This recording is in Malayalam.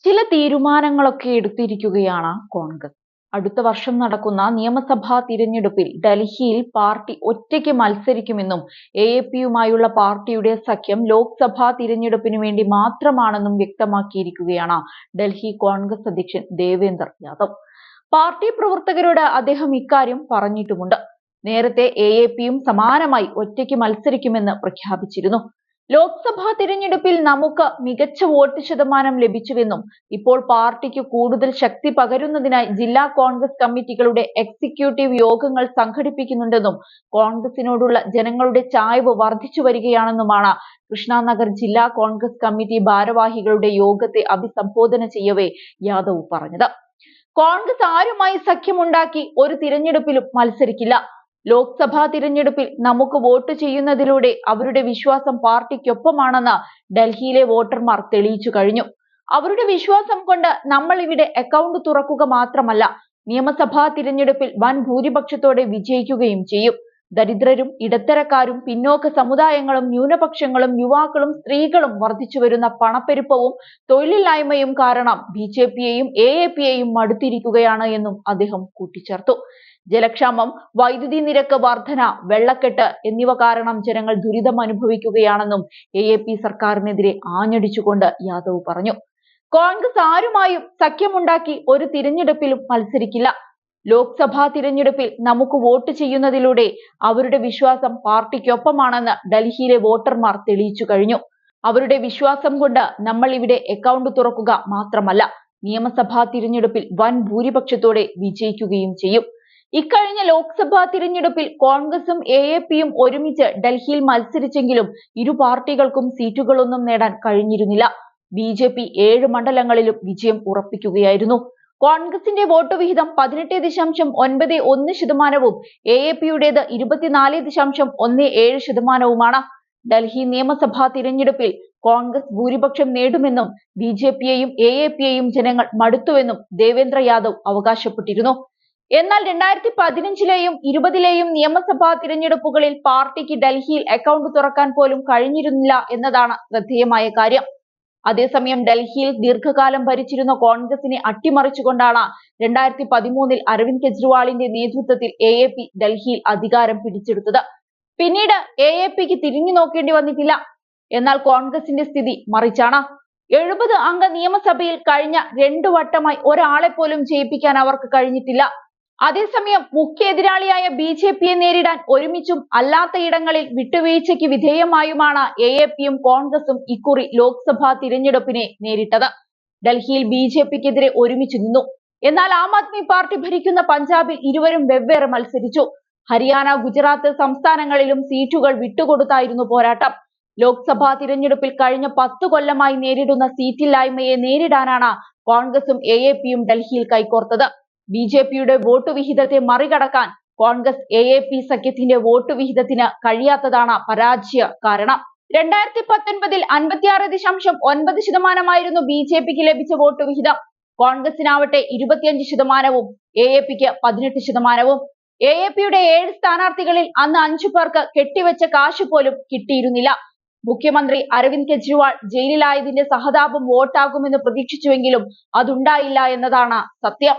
ചില തീരുമാനങ്ങളൊക്കെ എടുത്തിരിക്കുകയാണ് കോൺഗ്രസ്. അടുത്ത വർഷം നടക്കുന്ന നിയമസഭാ തിരഞ്ഞെടുപ്പിൽ ഡൽഹിയിൽ പാർട്ടി ഒറ്റയ്ക്ക് മത്സരിക്കുമെന്നും AAP-യുമായുള്ള പാർട്ടിയുടെ സഖ്യം ലോക്സഭാ തിരഞ്ഞെടുപ്പിന് വേണ്ടി മാത്രമാണെന്നും വ്യക്തമാക്കിയിരിക്കുകയാണ് ഡൽഹി കോൺഗ്രസ് അധ്യക്ഷൻ ദേവേന്ദർ യാദവ്. പാർട്ടി പ്രവർത്തകരോട് അദ്ദേഹം ഇക്കാര്യം പറഞ്ഞിട്ടുമുണ്ട്. നേരത്തെ AAP-യും സമാനമായി ഒറ്റയ്ക്ക് മത്സരിക്കുമെന്ന് പ്രഖ്യാപിച്ചിരുന്നു. ലോക്സഭാ തിരഞ്ഞെടുപ്പിൽ നമുക്ക് മികച്ച വോട്ട് ശതമാനം ലഭിച്ചുവെന്നും ഇപ്പോൾ പാർട്ടിക്ക് കൂടുതൽ ശക്തി പകരുന്നതിനായി ജില്ലാ കോൺഗ്രസ് കമ്മിറ്റികളുടെ എക്സിക്യൂട്ടീവ് യോഗങ്ങൾ സംഘടിപ്പിക്കുന്നുണ്ടെന്നും കോൺഗ്രസിനോടുള്ള ജനങ്ങളുടെ ചായ്വ് വർദ്ധിച്ചു വരികയാണെന്നുമാണ് കൃഷ്ണനഗർ ജില്ലാ കോൺഗ്രസ് കമ്മിറ്റി ഭാരവാഹികളുടെ യോഗത്തെ അഭിസംബോധന ചെയ്യവേ യാദവ് പറഞ്ഞത്. കോൺഗ്രസ് ആരുമായി സഖ്യമുണ്ടാക്കി ഒരു തിരഞ്ഞെടുപ്പിലും മത്സരിക്കില്ല. ലോക്സഭാ തിരഞ്ഞെടുപ്പിൽ നമുക്ക് വോട്ട് ചെയ്യുന്നതിലൂടെ അവരുടെ വിശ്വാസം പാർട്ടിക്കൊപ്പമാണെന്ന് ഡൽഹിയിലെ വോട്ടർമാർ തെളിയിച്ചു കഴിഞ്ഞു. അവരുടെ വിശ്വാസം കൊണ്ട് നമ്മൾ ഇവിടെ അക്കൗണ്ട് തുറക്കുക മാത്രമല്ല, നിയമസഭാ തിരഞ്ഞെടുപ്പിൽ വൻ ഭൂരിപക്ഷത്തോടെ വിജയിക്കുകയും ചെയ്യും. ദരിദ്രരും ഇടത്തരക്കാരും പിന്നോക്ക സമുദായങ്ങളും ന്യൂനപക്ഷങ്ങളും യുവാക്കളും സ്ത്രീകളും വർദ്ധിച്ചു വരുന്ന പണപ്പെരുപ്പവും തൊഴിലില്ലായ്മയും കാരണം BJP-യെയും AAP-യെയും മടുത്തിരിക്കുകയാണ് എന്നും അദ്ദേഹം കൂട്ടിച്ചേർത്തു. ജലക്ഷാമം, വൈദ്യുതി നിരക്ക് വർധന, വെള്ളക്കെട്ട് എന്നിവ കാരണം ജനങ്ങൾ ദുരിതം അനുഭവിക്കുകയാണെന്നും AAP സർക്കാരിനെതിരെ ആഞ്ഞടിച്ചുകൊണ്ട് യാദവ് പറഞ്ഞു. കോൺഗ്രസ് ആരുമായും സഖ്യമുണ്ടാക്കി ഒരു തിരഞ്ഞെടുപ്പിലും മത്സരിക്കില്ല. ലോക്സഭാ തിരഞ്ഞെടുപ്പിൽ നമുക്ക് വോട്ട് ചെയ്യുന്നതിലൂടെ അവരുടെ വിശ്വാസം പാർട്ടിക്കൊപ്പമാണെന്ന് ഡൽഹിയിലെ വോട്ടർമാർ തെളിയിച്ചു കഴിഞ്ഞു. അവരുടെ വിശ്വാസം കൊണ്ട് നമ്മൾ ഇവിടെ അക്കൗണ്ട് തുറക്കുക മാത്രമല്ല, നിയമസഭാ തിരഞ്ഞെടുപ്പിൽ വൻ ഭൂരിപക്ഷത്തോടെ വിജയിക്കുകയും ചെയ്യും. ഇക്കഴിഞ്ഞ ലോക്സഭാ തിരഞ്ഞെടുപ്പിൽ കോൺഗ്രസും AAP-യും ഒരുമിച്ച് ഡൽഹിയിൽ മത്സരിച്ചെങ്കിലും ഇരു പാർട്ടികൾക്കും സീറ്റുകളൊന്നും നേടാൻ കഴിഞ്ഞിരുന്നില്ല. BJP 7 മണ്ഡലങ്ങളിലും വിജയം ഉറപ്പിക്കുകയായിരുന്നു. കോൺഗ്രസിന്റെ വോട്ട് വിഹിതം 18.91%, AAP-യുടേത് 24.17%. ഡൽഹി നിയമസഭാ തിരഞ്ഞെടുപ്പിൽ കോൺഗ്രസ് ഭൂരിപക്ഷം നേടുമെന്നും BJP-യെയും AAP-യെയും ജനങ്ങൾ മടുത്തുവെന്നും ദേവേന്ദ്ര യാദവ് അവകാശപ്പെട്ടിരുന്നു. എന്നാൽ 2015-ലെയും 20-ലെയും നിയമസഭാ തിരഞ്ഞെടുപ്പുകളിൽ പാർട്ടിക്ക് ഡൽഹിയിൽ അക്കൗണ്ട് തുറക്കാൻ പോലും കഴിഞ്ഞിരുന്നില്ല എന്നതാണ് ശ്രദ്ധേയമായ കാര്യം. അതേസമയം ഡൽഹിയിൽ ദീർഘകാലം ഭരിച്ചിരുന്ന കോൺഗ്രസിനെ അട്ടിമറിച്ചുകൊണ്ടാണ് 2013-ൽ അരവിന്ദ് കെജ്രിവാളിന്റെ നേതൃത്വത്തിൽ AAP ഡൽഹിയിൽ അധികാരം പിടിച്ചെടുത്തത്. പിന്നീട് AAP-ക്ക് തിരിഞ്ഞു നോക്കേണ്ടി വന്നിട്ടില്ല. എന്നാൽ കോൺഗ്രസിന്റെ സ്ഥിതി മറിച്ചാണ്. 70 അംഗ നിയമസഭയിൽ കഴിഞ്ഞ 2 വട്ടമായി ഒരാളെ പോലും ജയിപ്പിക്കാൻ അവർക്ക് കഴിഞ്ഞിട്ടില്ല. അതേസമയം മുഖ്യ എതിരാളിയായ BJP-യെ നേരിടാൻ ഒരുമിച്ചും അല്ലാത്തയിടങ്ങളിൽ വിട്ടുവീഴ്ചയ്ക്ക് വിധേയമായുമാണ് AAP-യും കോൺഗ്രസും ഇക്കുറി ലോക്സഭാ തിരഞ്ഞെടുപ്പിനെ നേരിട്ടത്. ഡൽഹിയിൽ BJP-ക്കെതിരെ ഒരുമിച്ച് നിന്നു. എന്നാൽ ആം ആദ്മി പാർട്ടി ഭരിക്കുന്ന പഞ്ചാബിൽ ഇരുവരും വെവ്വേറെ മത്സരിച്ചു. ഹരിയാന, ഗുജറാത്ത് സംസ്ഥാനങ്ങളിലും സീറ്റുകൾ വിട്ടുകൊടുത്തായിരുന്നു പോരാട്ടം. ലോക്സഭാ തിരഞ്ഞെടുപ്പിൽ കഴിഞ്ഞ 10 കൊല്ലമായി നേരിടുന്ന സീറ്റില്ലായ്മയെ നേരിടാനാണ് കോൺഗ്രസും AAP-യും ഡൽഹിയിൽ കൈകോർത്തത്. BJP-യുടെ വോട്ട് വിഹിതത്തെ മറികടക്കാൻ കോൺഗ്രസ് AAP സഖ്യത്തിന്റെ വോട്ട് വിഹിതത്തിന് കഴിയാത്തതാണ് പരാജയ കാരണം. 2019-ൽ 56.9% BJP-ക്ക് ലഭിച്ച വോട്ട് വിഹിതം. കോൺഗ്രസിനാവട്ടെ 25%, AAP-ക്ക് 18%. AAP-യുടെ 7 സ്ഥാനാർത്ഥികളിൽ അന്ന് 5 പേർക്ക് കെട്ടിവെച്ച കാശ് പോലും കിട്ടിയിരുന്നില്ല. മുഖ്യമന്ത്രി അരവിന്ദ് കെജ്രിവാൾ ജയിലിലായതിന്റെ സഹതാപം വോട്ടാകുമെന്ന് പ്രതീക്ഷിച്ചുവെങ്കിലും അതുണ്ടായില്ല എന്നതാണ് സത്യം.